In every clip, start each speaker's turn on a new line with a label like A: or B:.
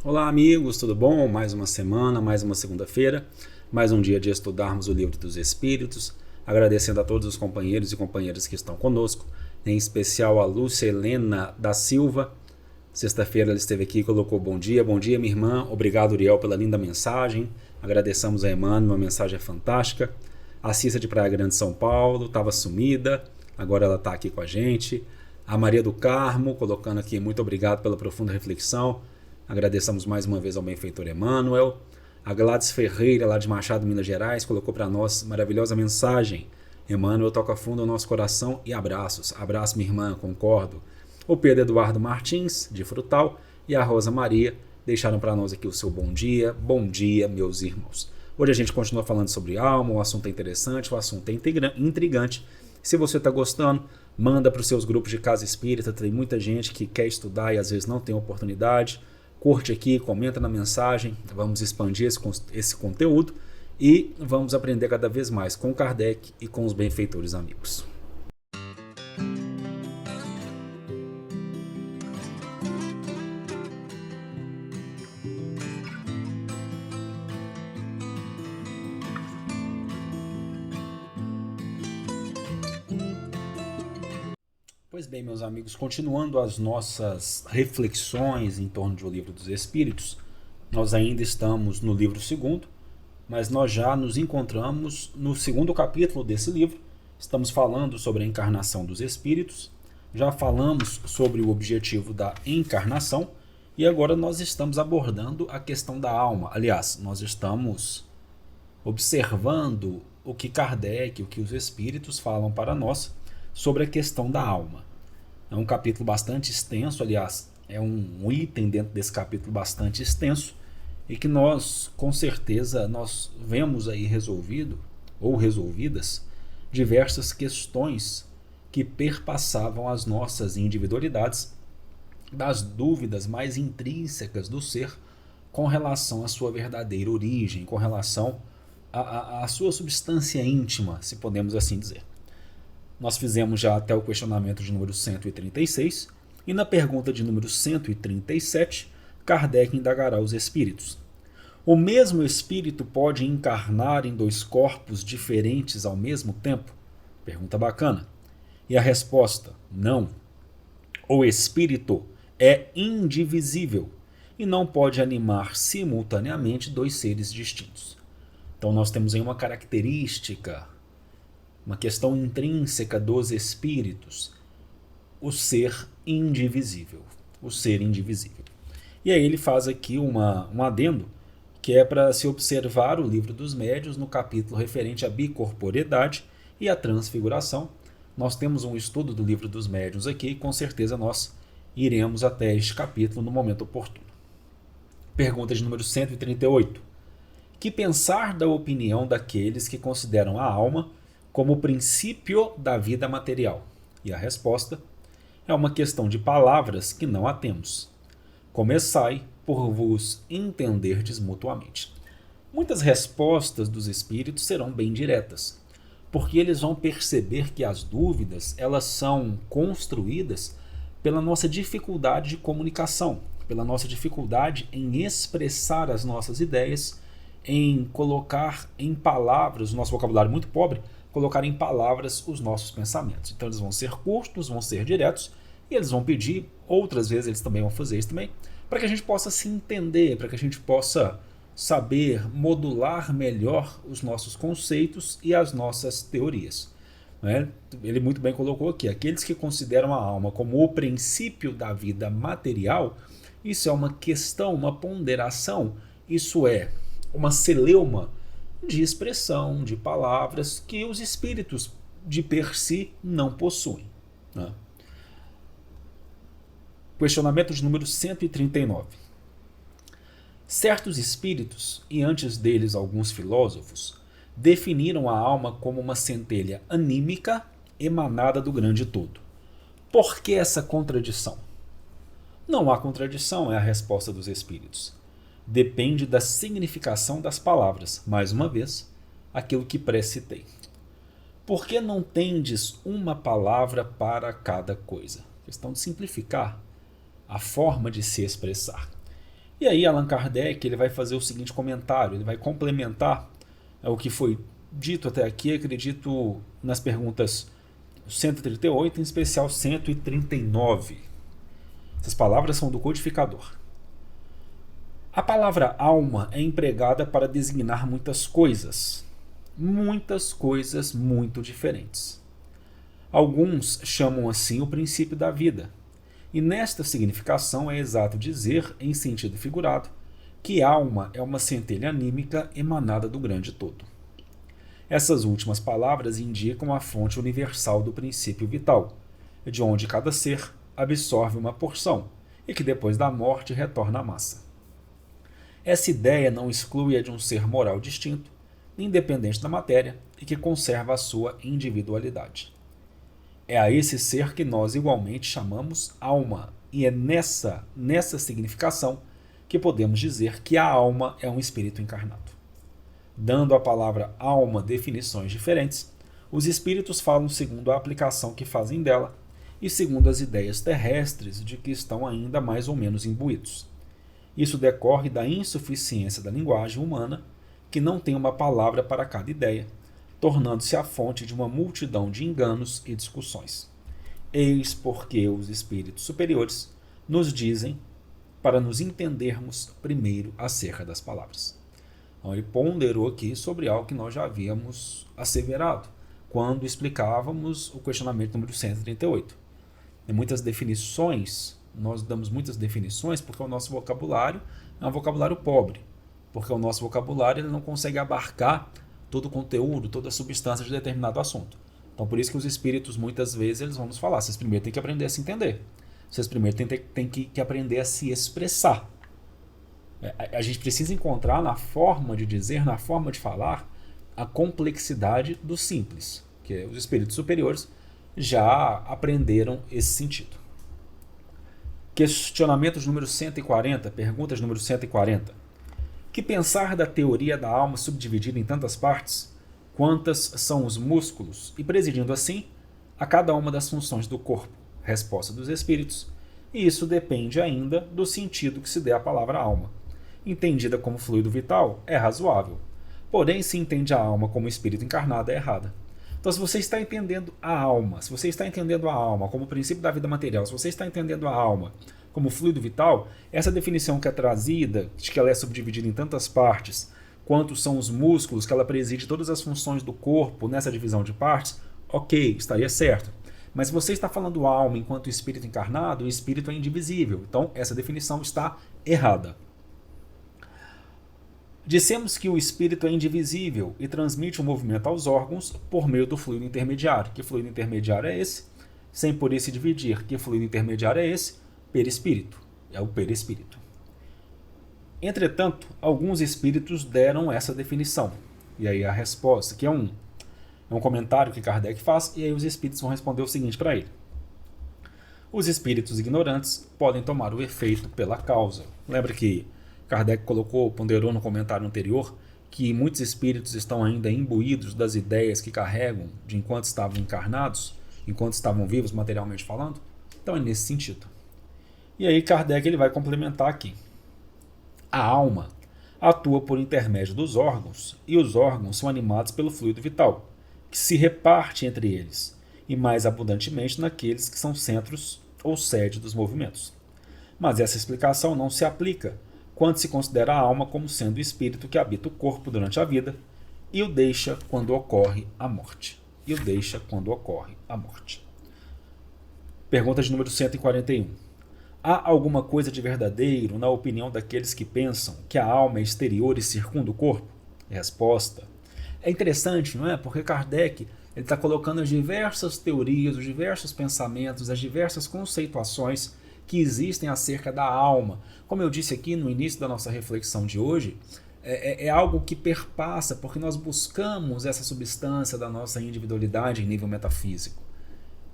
A: Olá, amigos, tudo bom? Mais uma semana, mais uma segunda-feira, mais um dia de estudarmos o Livro dos Espíritos. Agradecendo a todos os companheiros e companheiras que estão conosco, em especial a Lúcia Helena da Silva. Sexta-feira ela esteve aqui e colocou bom dia, minha irmã. Obrigado, Uriel, pela linda mensagem. Agradecemos a Emmanuel, uma mensagem fantástica. A Cissa de Praia Grande, São Paulo, estava sumida, agora ela está aqui com a gente. A Maria do Carmo, colocando aqui, muito obrigado pela profunda reflexão. Agradecemos mais uma vez ao benfeitor Emmanuel. A Gladys Ferreira, lá de Machado, Minas Gerais, colocou para nós maravilhosa mensagem. Emmanuel toca fundo ao nosso coração e abraços. Abraço, minha irmã, concordo. O Pedro Eduardo Martins, de Frutal, e a Rosa Maria deixaram para nós aqui o seu bom dia, meus irmãos. Hoje a gente continua falando sobre alma, o assunto é interessante, o assunto é intrigante. Se você está gostando, manda para os seus grupos de casa espírita, tem muita gente que quer estudar e às vezes não tem oportunidade. Curte aqui, comenta na mensagem, vamos expandir esse conteúdo e vamos aprender cada vez mais com Kardec e com os benfeitores amigos. Pois bem, meus amigos, continuando as nossas reflexões em torno do Livro dos Espíritos, nós ainda estamos no livro segundo, mas nós já nos encontramos no segundo capítulo desse livro. Estamos falando sobre a encarnação dos espíritos, já falamos sobre o objetivo da encarnação e agora nós estamos abordando a questão da alma. Aliás, nós estamos observando o que Kardec, o que os espíritos falam para nós sobre a questão da alma. É um capítulo bastante extenso, aliás, é um item dentro desse capítulo bastante extenso e que nós, com certeza, nós vemos aí resolvido ou resolvidas diversas questões que perpassavam as nossas individualidades, das dúvidas mais intrínsecas do ser com relação à sua verdadeira origem, com relação à sua substância íntima, se podemos assim dizer. Nós fizemos já até o questionamento de número 136 e na pergunta de número 137, Kardec indagará os espíritos. O mesmo espírito pode encarnar em dois corpos diferentes ao mesmo tempo? Pergunta bacana. E a resposta, não. O espírito é indivisível e não pode animar simultaneamente dois seres distintos. Então nós temos aí uma característica, uma questão intrínseca dos espíritos, o ser indivisível. O ser indivisível. E aí ele faz aqui um adendo, que é para se observar o Livro dos Médiuns no capítulo referente à bicorporeidade e à transfiguração. Nós temos um estudo do Livro dos Médiuns aqui e com certeza nós iremos até este capítulo no momento oportuno. Pergunta de número 138. Que pensar da opinião daqueles que consideram a alma como o princípio da vida material? E a resposta é uma questão de palavras que não a temos. Começai por vos entenderdes mutuamente. Muitas respostas dos espíritos serão bem diretas, porque eles vão perceber que as dúvidas elas são construídas pela nossa dificuldade de comunicação, pela nossa dificuldade em expressar as nossas ideias, em colocar em palavras, o nosso vocabulário muito pobre, colocar em palavras os nossos pensamentos. Então eles vão ser curtos, vão ser diretos, e eles vão pedir, outras vezes eles também vão fazer isso também, para que a gente possa se entender, para que a gente possa saber modular melhor os nossos conceitos e as nossas teorias. Né? Ele muito bem colocou aqui, aqueles que consideram a alma como o princípio da vida material, isso é uma questão, uma ponderação, isso é uma celeuma de expressão, de palavras que os espíritos de per si não possuem. Né? Questionamento de número 139. Certos espíritos, e antes deles alguns filósofos, definiram a alma como uma centelha anímica emanada do grande todo. Por que essa contradição? Não há contradição, é a resposta dos espíritos. Depende da significação das palavras, mais uma vez, aquilo que precitei. Por que não tendes uma palavra para cada coisa? Questão de simplificar a forma de se expressar. E aí Allan Kardec ele vai fazer o seguinte comentário, ele vai complementar o que foi dito até aqui, acredito nas perguntas 138, em especial 139. Essas palavras são do codificador. A palavra alma é empregada para designar muitas coisas muito diferentes. Alguns chamam assim o princípio da vida, e nesta significação é exato dizer, em sentido figurado, que alma é uma centelha anímica emanada do grande todo. Essas últimas palavras indicam a fonte universal do princípio vital, de onde cada ser absorve uma porção e que depois da morte retorna à massa. Essa ideia não exclui a de um ser moral distinto, independente da matéria e que conserva a sua individualidade. É a esse ser que nós igualmente chamamos alma, e é nessa significação que podemos dizer que a alma é um espírito encarnado. Dando à palavra alma definições diferentes, os espíritos falam segundo a aplicação que fazem dela e segundo as ideias terrestres de que estão ainda mais ou menos imbuídos. Isso decorre da insuficiência da linguagem humana, que não tem uma palavra para cada ideia, tornando-se a fonte de uma multidão de enganos e discussões. Eis porque os espíritos superiores nos dizem para nos entendermos primeiro acerca das palavras. Então, ele ponderou aqui sobre algo que nós já havíamos asseverado, quando explicávamos o questionamento número 138. Tem muitas definições, nós damos muitas definições porque o nosso vocabulário é um vocabulário pobre, porque o nosso vocabulário ele não consegue abarcar todo o conteúdo, toda a substância de determinado assunto. Então, por isso que os espíritos, muitas vezes, eles vão nos falar, vocês primeiro têm que aprender a se entender, vocês primeiro têm que aprender a se expressar. A gente precisa encontrar na forma de dizer, na forma de falar, a complexidade do simples, que os espíritos superiores já aprenderam esse sentido. Questionamento número 140, perguntas número 140. Que pensar da teoria da alma subdividida em tantas partes, quantas são os músculos, e presidindo assim a cada uma das funções do corpo? Resposta dos espíritos. E isso depende ainda do sentido que se dê à palavra alma. Entendida como fluido vital, é razoável. Porém, se entende a alma como espírito encarnado, é errada. Então, se você está entendendo a alma, se você está entendendo a alma como princípio da vida material, se você está entendendo a alma como fluido vital, essa definição que é trazida, de que ela é subdividida em tantas partes, quantos são os músculos, que ela preside todas as funções do corpo nessa divisão de partes, ok, estaria certo. Mas se você está falando alma enquanto espírito encarnado, o espírito é indivisível. Então, essa definição está errada. Dissemos que o espírito é indivisível e transmite o movimento aos órgãos por meio do fluido intermediário. Que fluido intermediário é esse? Sem por isso dividir. Que fluido intermediário é esse? Perispírito. É o perispírito. Entretanto, alguns espíritos deram essa definição. E aí a resposta, que é um comentário que Kardec faz, e aí os espíritos vão responder o seguinte para ele. Os espíritos ignorantes podem tomar o efeito pela causa. Lembra que Kardec ponderou no comentário anterior que muitos espíritos estão ainda imbuídos das ideias que carregam de enquanto estavam encarnados, enquanto estavam vivos materialmente falando? Então é nesse sentido. E aí Kardec ele vai complementar aqui. A alma atua por intermédio dos órgãos e os órgãos são animados pelo fluido vital, que se reparte entre eles e mais abundantemente naqueles que são centros ou sede dos movimentos. Mas essa explicação não se aplica quando se considera a alma como sendo o espírito que habita o corpo durante a vida e o deixa quando ocorre a morte. Pergunta de número 141. Há alguma coisa de verdadeiro na opinião daqueles que pensam que a alma é exterior e circunda o corpo? Resposta. É interessante, não é? Porque Kardec está colocando as diversas teorias, os diversos pensamentos, as diversas conceituações que existem acerca da alma. Como eu disse aqui no início da nossa reflexão de hoje, é algo que perpassa, porque nós buscamos essa substância da nossa individualidade em nível metafísico.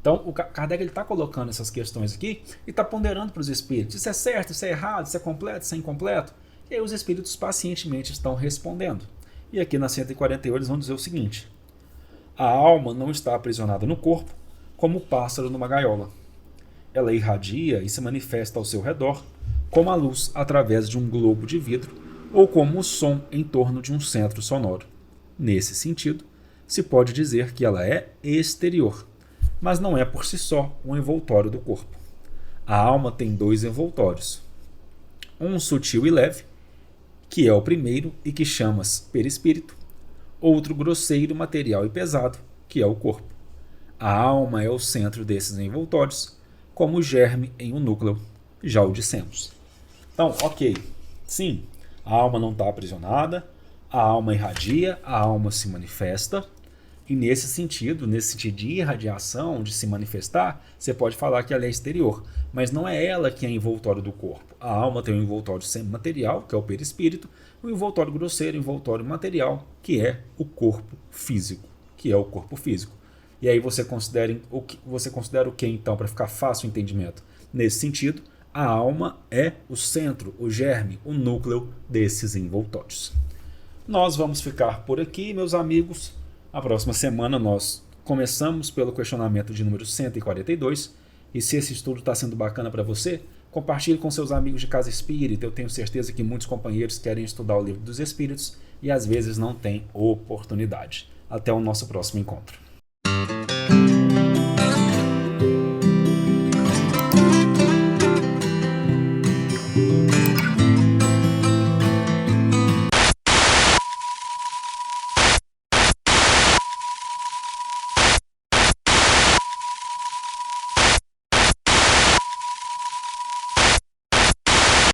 A: Então, o Kardec está colocando essas questões aqui e está ponderando para os espíritos. Isso é certo, isso é errado, isso é completo, isso é incompleto? E aí os espíritos pacientemente estão respondendo. E aqui na 148 eles vão dizer o seguinte. A alma não está aprisionada no corpo como o pássaro numa gaiola. Ela irradia e se manifesta ao seu redor como a luz através de um globo de vidro ou como o som em torno de um centro sonoro. Nesse sentido, se pode dizer que ela é exterior, mas não é por si só um envoltório do corpo. A alma tem dois envoltórios, um sutil e leve, que é o primeiro e que chamas perispírito, outro grosseiro, material e pesado, que é o corpo. A alma é o centro desses envoltórios, como o germe em um núcleo, já o dissemos. Então, ok, sim, a alma não está aprisionada, a alma irradia, a alma se manifesta, e nesse sentido de irradiação, de se manifestar, você pode falar que ela é exterior, mas não é ela que é envoltório do corpo. A alma tem um envoltório semimaterial, que é o perispírito, um envoltório grosseiro, um envoltório material, que é o corpo físico, E aí você considera o que então, para ficar fácil o entendimento? Nesse sentido, a alma é o centro, o germe, o núcleo desses envoltórios. Nós vamos ficar por aqui, meus amigos. A próxima semana nós começamos pelo questionamento de número 142. E se esse estudo está sendo bacana para você, compartilhe com seus amigos de casa espírita. Eu tenho certeza que muitos companheiros querem estudar o livro dos espíritos e às vezes não têm oportunidade. Até o nosso próximo encontro.